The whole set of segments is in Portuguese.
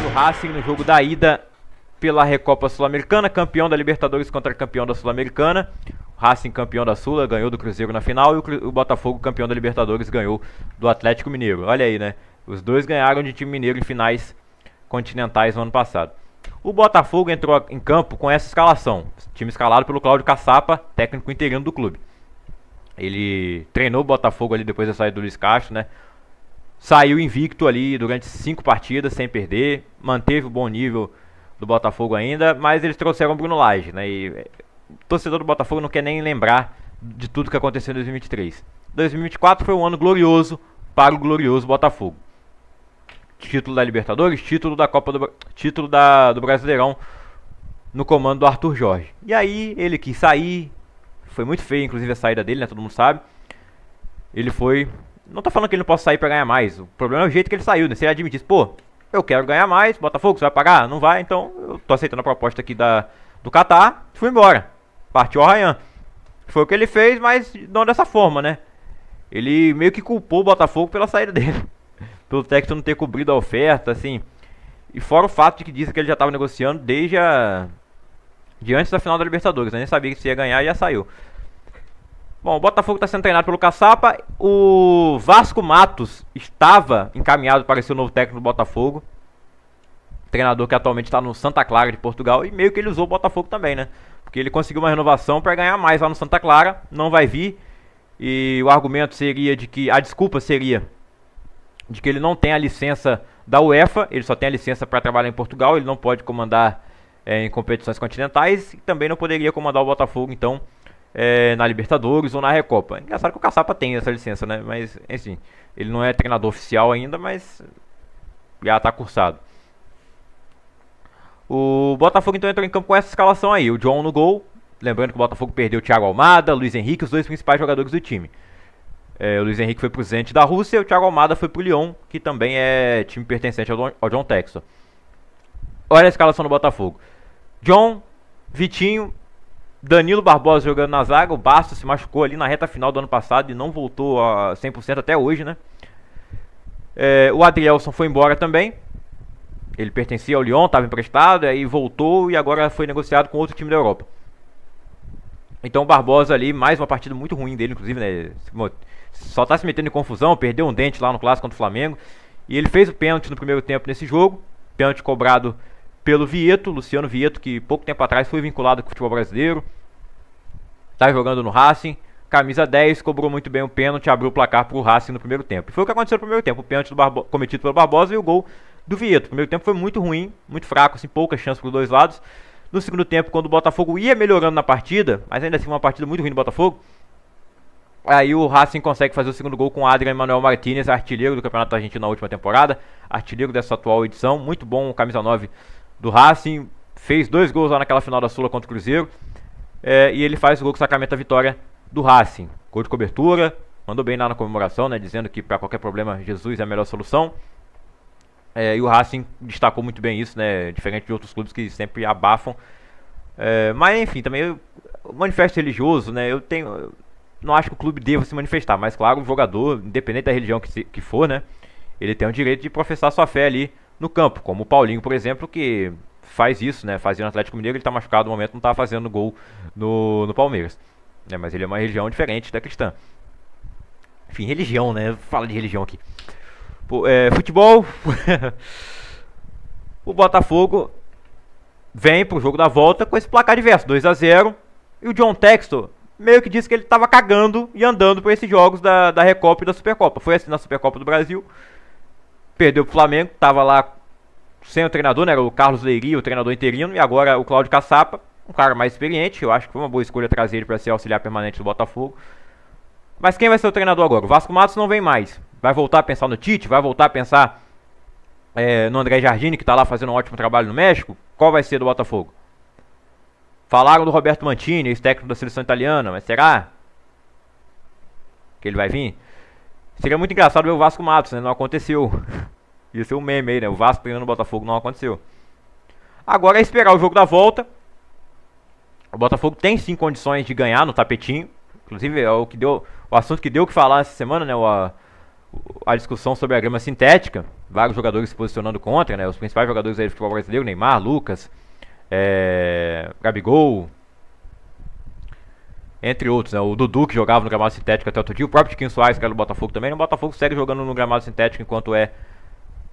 o Racing no jogo da ida pela Recopa Sul-Americana, campeão da Libertadores contra campeão da Sul-Americana. O Racing campeão da Sula, ganhou do Cruzeiro na final, e o Botafogo campeão da Libertadores ganhou do Atlético Mineiro. Olha aí, né? Os dois ganharam de time mineiro em finais continentais no ano passado. O Botafogo entrou em campo com essa escalação, time escalado pelo Cláudio Caçapa, técnico interino do clube. Ele treinou o Botafogo ali depois da saída do Luiz Castro, né? Saiu invicto ali durante 5 partidas sem perder, manteve o bom nível do Botafogo ainda, mas eles trouxeram o Bruno Lage, né? E o torcedor do Botafogo não quer nem lembrar de tudo que aconteceu em 2023. 2024 foi um ano glorioso para o glorioso Botafogo. Título da Libertadores, título da Copa do Brasileirão no comando do Arthur Jorge. E aí ele quis sair, foi muito feio inclusive a saída dele, né? Todo mundo sabe. Ele foi... Não tô falando que ele não possa sair pra ganhar mais. O problema é o jeito que ele saiu, né? Se ele admitisse, pô, eu quero ganhar mais, Botafogo, você vai pagar? Não vai, então eu tô aceitando a proposta aqui do Catar, fui embora. Partiu ao Rayhan. Foi o que ele fez, mas não dessa forma, né? Ele meio que culpou o Botafogo pela saída dele. Pelo técnico não ter cobrido a oferta, assim. E fora o fato de que disse que ele já tava negociando desde de antes da final da Libertadores, né? Nem sabia que se ia ganhar e já saiu. Bom, o Botafogo está sendo treinado pelo Caçapa. O Vasco Matos estava encaminhado para ser o novo técnico do Botafogo. Treinador que atualmente está no Santa Clara de Portugal. E meio que ele usou o Botafogo também, né? Porque ele conseguiu uma renovação para ganhar mais lá no Santa Clara. Não vai vir. E o argumento seria de que... A desculpa seria de que ele não tem a licença da UEFA. Ele só tem a licença para trabalhar em Portugal. Ele não pode comandar em competições continentais. E também não poderia comandar o Botafogo, então... na Libertadores ou na Recopa. Engraçado que o Caçapa tem essa licença, né? Mas, enfim, ele não é treinador oficial ainda, mas já está cursado. O Botafogo então entrou em campo com essa escalação aí. O John no gol. Lembrando que o Botafogo perdeu o Thiago Almada, Luiz Henrique, os dois principais jogadores do time. O Luiz Henrique foi pro Zenit da Rússia e o Thiago Almada foi pro Lyon, que também é time pertencente ao John Textor. Olha a escalação do Botafogo. John, Vitinho, Danilo Barbosa jogando na zaga. O Bastos se machucou ali na reta final do ano passado e não voltou a 100% até hoje, né? O Adrielson foi embora também. Ele pertencia ao Lyon, estava emprestado, aí voltou e agora foi negociado com outro time da Europa. Então o Barbosa ali, mais uma partida muito ruim dele, inclusive, né? Só tá se metendo em confusão, perdeu um dente lá no clássico contra o Flamengo. E ele fez o pênalti no primeiro tempo nesse jogo. Pênalti cobrado pelo Vieto, Luciano Vieto, que pouco tempo atrás foi vinculado com o futebol brasileiro. Tá jogando no Racing, camisa 10, cobrou muito bem o pênalti, abriu o placar pro Racing no primeiro tempo. E foi o que aconteceu no primeiro tempo, o pênalti cometido pelo Barbosa e o gol do Vieto. O primeiro tempo foi muito ruim, muito fraco, assim, poucas chances pros dois lados. No segundo tempo, quando o Botafogo ia melhorando na partida, mas ainda assim uma partida muito ruim do Botafogo, aí o Racing consegue fazer o segundo gol com o Adrian Manuel Martínez, artilheiro do Campeonato Argentino na última temporada, artilheiro dessa atual edição, muito bom, o camisa 9 do Racing, fez 2 gols lá naquela final da Sula contra o Cruzeiro, e ele faz o gol que sacramenta a vitória do Racing. Gol de cobertura, mandou bem lá na comemoração, né, dizendo que para qualquer problema Jesus é a melhor solução. E o Racing destacou muito bem isso, né, diferente de outros clubes que sempre abafam. Mas enfim, também o manifesto religioso, né, eu não acho que o clube deva se manifestar, mas claro, o jogador, independente da religião que for, né, ele tem o direito de professar sua fé ali no campo, como o Paulinho, por exemplo, que faz isso, né, fazia no Atlético Mineiro, ele tá machucado no momento, não tá fazendo gol no Palmeiras, né, mas ele é uma religião diferente da cristã. Enfim, religião, né, fala de religião aqui. Futebol. O Botafogo vem pro jogo da volta com esse placar diverso, 2-0, e o John Textor meio que disse que ele tava cagando e andando por esses jogos da Recopa e da Supercopa. Foi assim na Supercopa do Brasil, perdeu pro Flamengo, tava lá sem o treinador, né, era o Carlos Leiria, o treinador interino, e agora o Cláudio Caçapa, um cara mais experiente. Eu acho que foi uma boa escolha trazer ele para ser auxiliar permanente do Botafogo. Mas quem vai ser o treinador agora? O Vasco Matos não vem mais. Vai voltar a pensar no Tite? Vai voltar a pensar no André Jardine, que tá lá fazendo um ótimo trabalho no México? Qual vai ser do Botafogo? Falaram do Roberto Mantini, ex-técnico da seleção italiana, mas será que ele vai vir? Seria muito engraçado ver o Vasco Matos, né? Não aconteceu. Ia ser um meme aí, né? O Vasco treinando o Botafogo, não aconteceu. Agora é esperar o jogo da volta. O Botafogo tem sim condições de ganhar no tapetinho. Inclusive é o assunto que deu o que falar essa semana, né? A discussão sobre a grama sintética. vários jogadores se posicionando contra, né? Os principais jogadores aí do futebol brasileiro, Neymar, Lucas, Gabigol, entre outros, né? O Dudu, que jogava no gramado sintético até outro dia, o próprio Tiquinho Soares, que era do Botafogo também. O Botafogo segue jogando no gramado sintético enquanto é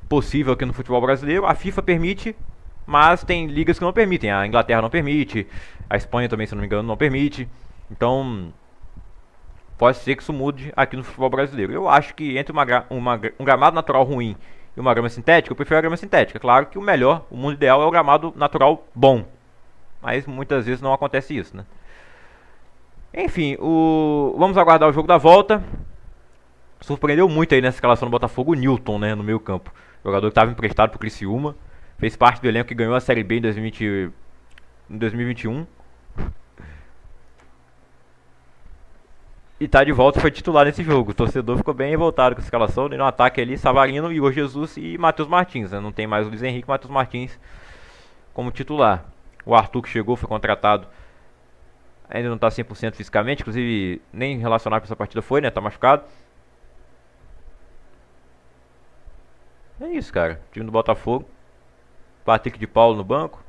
possível aqui no futebol brasileiro. A FIFA permite, mas tem ligas que não permitem. A Inglaterra não permite, a Espanha também, se não me engano, não permite. Então, pode ser que isso mude aqui no futebol brasileiro. Eu acho que entre um gramado natural ruim e uma grama sintética, eu prefiro a grama sintética. Claro que o melhor, o mundo ideal é o gramado natural bom, mas muitas vezes não acontece isso, né? Enfim, vamos aguardar o jogo da volta. Surpreendeu muito aí nessa escalação do Botafogo o Newton, né, no meio campo. Jogador que estava emprestado pro Criciúma, fez parte do elenco que ganhou a Série B em 2021. E tá de volta, foi titular nesse jogo. O torcedor ficou bem revoltado com a escalação. No ataque ali, Savarino, Igor Jesus e Matheus Martins, né? Não tem mais o Luiz Henrique e Matheus Martins como titular. O Arthur, que chegou, foi contratado, ainda não tá 100% fisicamente. Inclusive, nem relacionado com essa partida foi, né? Tá machucado. É isso, cara. Time do Botafogo. Patrick de Paulo no banco.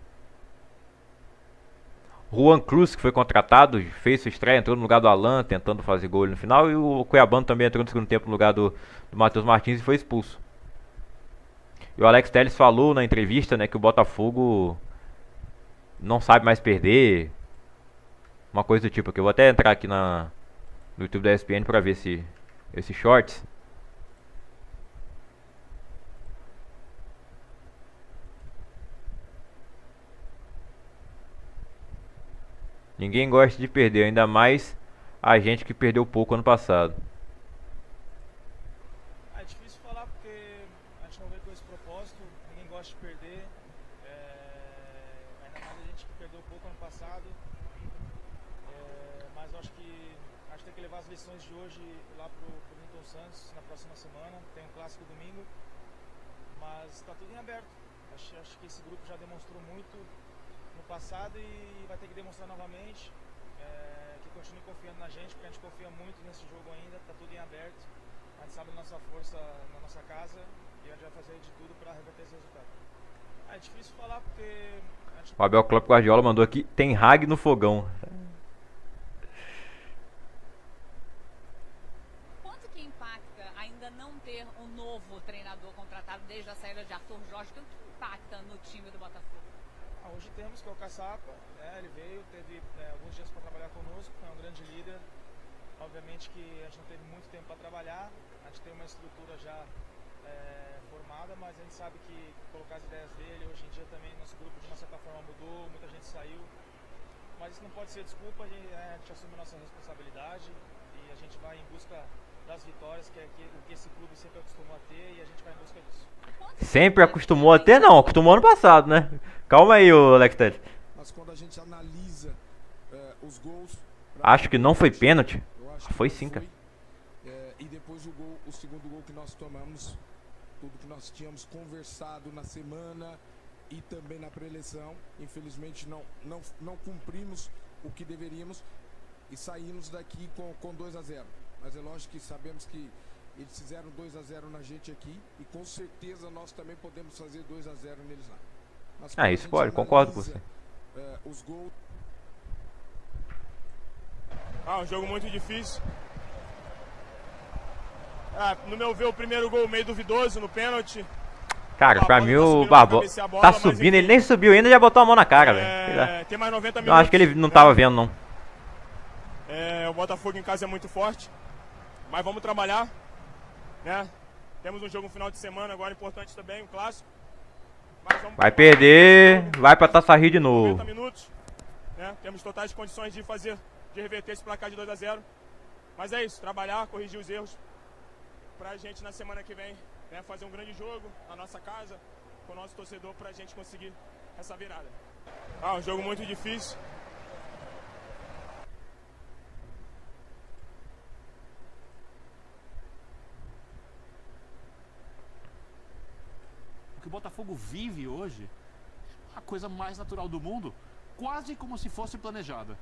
Juan Cruz, que foi contratado, fez sua estreia, entrou no lugar do Alan, tentando fazer gol no final. E o Cuiabano também entrou no segundo tempo no lugar do Matheus Martins e foi expulso. E o Alex Telles falou na entrevista, né, que o Botafogo não sabe mais perder. Uma coisa do tipo, que eu vou até entrar aqui no YouTube da ESPN pra ver esse shorts. Ninguém gosta de perder, ainda mais a gente que perdeu pouco ano passado. É difícil falar porque a gente não veio com esse propósito, ninguém gosta de perder, ainda mais a gente que perdeu pouco ano passado, mas eu acho que a gente tem que levar as lições de hoje lá pro Newton Santos na próxima semana, tem um clássico domingo, mas está tudo em aberto. Acho que esse grupo já demonstrou muito no passado e vai ter que demonstrar novamente, que continue confiando na gente, porque a gente confia muito nesse jogo ainda, tá tudo em aberto, a gente sabe a nossa força na nossa casa e a gente vai fazer de tudo para reverter esse resultado. É difícil falar porque a gente... O Abel Klopp Guardiola mandou aqui, tem Hag no fogão. Quanto que impacta ainda não ter um novo treinador contratado desde a saída de Arthur Jorge? O que impacta no time do Botafogo? Hoje temos que é o Caçapa, ele veio, teve alguns dias para trabalhar conosco, é um grande líder. Obviamente que a gente não teve muito tempo para trabalhar, a gente tem uma estrutura já formada, mas a gente sabe que colocar as ideias dele, hoje em dia também nosso grupo de uma certa forma mudou, muita gente saiu, mas isso não pode ser desculpa, a gente assume a nossa responsabilidade e a gente vai em busca das vitórias, que é o que esse clube sempre acostumou a ter, e a gente vai em busca disso. Sempre acostumou a ter, não, acostumou ano passado, né? Calma aí, ô Alex Telles. Mas quando a gente analisa os gols... Acho que não foi pênalti. Foi sim, cara. E depois o segundo gol que nós tomamos, tudo que nós tínhamos conversado na semana e também na pré-eleição, infelizmente não cumprimos o que deveríamos e saímos daqui com 2-0. Mas é lógico que sabemos que eles fizeram 2-0 na gente aqui e com certeza nós também podemos fazer 2-0 neles lá. Mas isso pode, concordo com você. Os gols... Um jogo muito difícil. No meu ver, o primeiro gol meio duvidoso no pênalti. Cara, pra mim o Barbosa tá subindo, ele nem subiu ainda e já botou a mão na cara, velho. Tem mais 90 minutos. Eu acho que ele não tava vendo, não. O Botafogo em casa é muito forte, mas vamos trabalhar, né? Temos um jogo no final de semana agora importante também, um clássico. Vai perder, vai pra Taça Rio de novo. 90 minutos, né? Temos totais condições de reverter esse placar de 2-0. Mas é isso, trabalhar, corrigir os erros pra gente na semana que vem, né, fazer um grande jogo na nossa casa, com o nosso torcedor, pra gente conseguir essa virada. Um jogo muito difícil. O que o Botafogo vive hoje, a coisa mais natural do mundo, quase como se fosse planejada.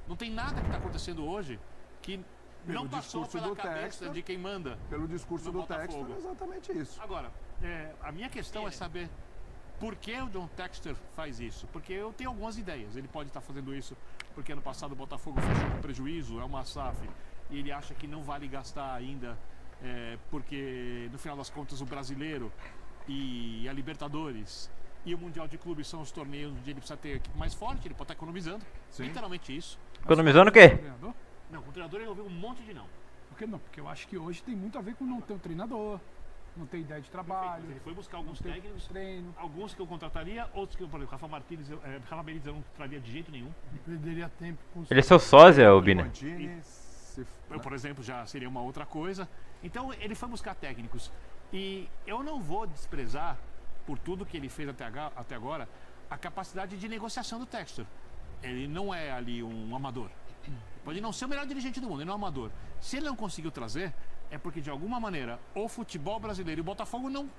Não tem nada que está acontecendo hoje que não passou discurso pela do cabeça Textor, de quem manda. Pelo discurso no do Textor, Botafogo. é exatamente isso. Agora, a minha questão é saber por que o John Textor faz isso. Porque eu tenho algumas ideias. Ele pode estar fazendo isso porque ano passado o Botafogo fechou com prejuízo, é uma SAF, e ele acha que não vale gastar ainda, porque no final das contas o Brasileiro e a Libertadores e o Mundial de Clubes são os torneios onde ele precisa ter a equipe mais forte, ele pode estar economizando. Sim. Literalmente isso. Economizando o quê? Treinador? Não, com o treinador ele ouviu um monte de não. Por que não? Porque eu acho que hoje tem muito a ver com não ter um treinador, não ter ideia de trabalho, Ele foi buscar alguns não ter técnicos, treino. alguns que eu contrataria, outros que, por exemplo, Rafa Martínez, Rafa Benítez eu não traria de jeito nenhum. Perderia tempo com Ele é seu sósia, ô Bini. Contini, Eu, por exemplo, já seria uma outra coisa. Então ele foi buscar técnicos. E eu não vou desprezar, por tudo que ele fez até agora, a capacidade de negociação do Textor. Ele não é ali um amador. Pode não ser o melhor dirigente do mundo, ele não é um amador. Se ele não conseguiu trazer, é porque de alguma maneira o futebol brasileiro e o Botafogo não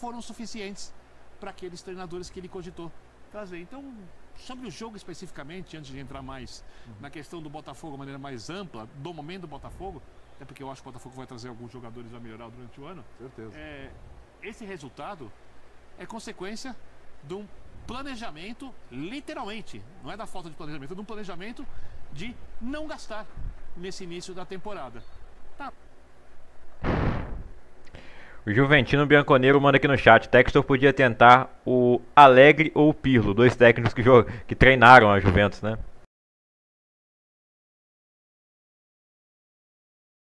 foram suficientes para aqueles treinadores que ele cogitou trazer. Então, sobre o jogo especificamente, antes de entrar mais na questão do Botafogo de maneira mais ampla, do momento do Botafogo, até porque eu acho que o Botafogo vai trazer alguns jogadores a melhorar durante o ano. certeza. Esse resultado é consequência de um planejamento, literalmente, não é da falta de planejamento, é de um planejamento de não gastar nesse início da temporada. Tá. O Juventino Bianconeiro manda aqui no chat. Textor podia tentar o Alegre ou o Pirlo, dois técnicos que treinaram a Juventus, né?